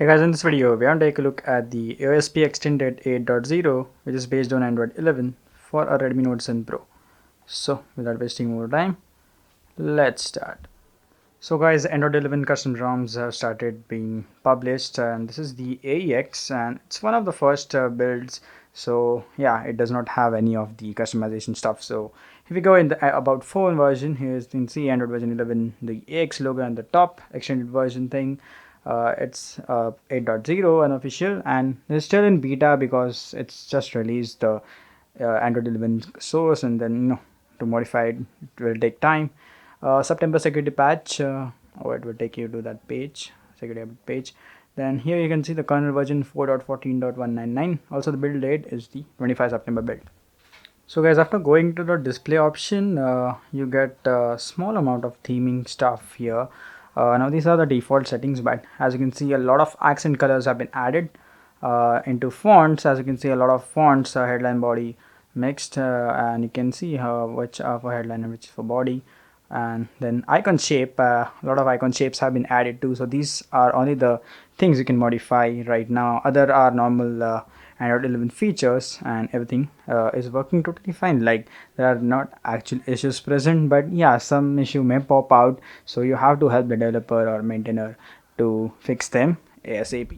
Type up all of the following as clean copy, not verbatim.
Hey guys, in this video we are going to take a look at the AOSP extended 8.0 which is based on Android 11 for a Redmi Note 10 Pro. So without wasting more time, let's start. So guys, Android 11 custom ROMs have started being published, and this is the AEX and it's one of the first builds. So yeah, it does not have any of the customization stuff. So if we go in the about phone version, here you can see Android version 11, the AX logo on the top, extended version thing. It's 8.0 unofficial, and it's still in beta because it's just released the Android 11 source, and then to modify it, it will take time. September security patch, or it will take you to that page, security update page. Then here you can see the kernel version 4.14.199. Also the build date is the 25 September build. So guys, after going to the display option, you get a small amount of theming stuff here. Now these are the default settings, but as you can see, a lot of accent colors have been added into fonts. As you can see, a lot of fonts, headline, body mixed, and you can see which are for headline and which is for body. And then icon shape, a lot of icon shapes have been added too. So these are only the things you can modify right now. Other are normal Android 11 features, and everything is working totally fine. Like, there are not actual issues present, but yeah, some issue may pop out, so you have to help the developer or maintainer to fix them ASAP.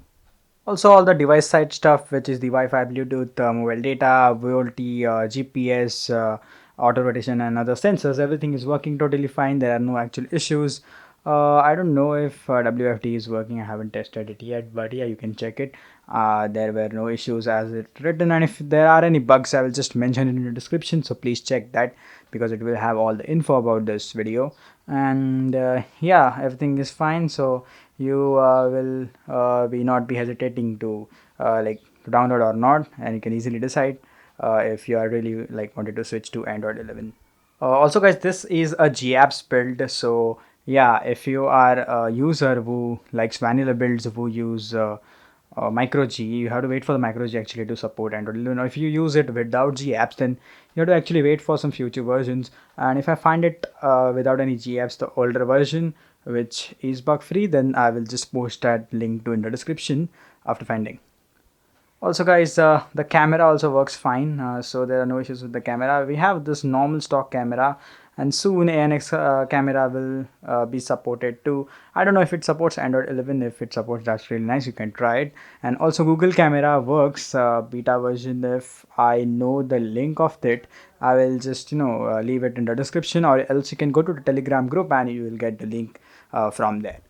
Also, all the device side stuff, which is the Wi-Fi, Bluetooth, mobile data, VoLTE, GPS, auto rotation, and other sensors, everything is working totally fine. There are no actual issues. I don't know if WFD is working. I haven't tested it yet, but yeah, you can check it. There were no issues as it written, and if there are any bugs, I will just mention it in the description. So please check that, because it will have all the info about this video. And yeah, everything is fine. So you will be not be hesitating to to download or not, and you can easily decide if you are really wanted to switch to Android 11. Also guys, this is a GApps build, so yeah, if you are a user who likes vanilla builds, who use micro G, you have to wait for the micro G actually to support Android 11. If you use it without GApps, then you have to actually wait for some future versions. And if I find it without any GApps, the older version which is bug free, then I will just post that link to in the description after finding. Also guys, the camera also works fine, so there are no issues with the camera. We have this normal stock camera, and soon ANX camera will be supported too. I don't know if it supports Android 11. If it supports, that's really nice, you can try it. And also Google camera works beta version. If I know the link of it, I will just leave it in the description, or else you can go to the Telegram group and you will get the link from there.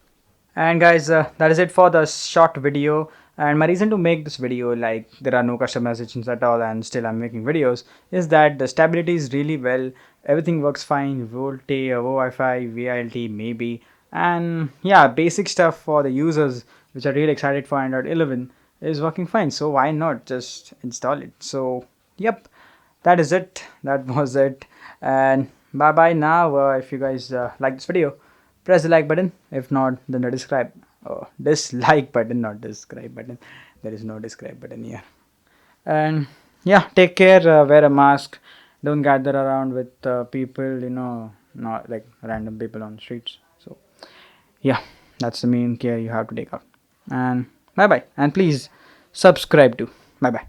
And guys, that is it for the short video. And my reason to make this video, like, there are no customizations at all and still I'm making videos, is that the stability is really well, everything works fine, VoLTE, Wi-Fi, VLT maybe, and yeah, basic stuff for the users which are really excited for Android 11 is working fine. So why not just install it? So yep, that is it, that was it, and bye bye now. If you guys like this video, press the like button. If not, then the dislike button, not describe button. There is no describe button here. And yeah, take care, wear a mask, don't gather around with people, not like random people on the streets. So yeah, that's the main care you have to take out. And bye bye, and please subscribe too. Bye bye.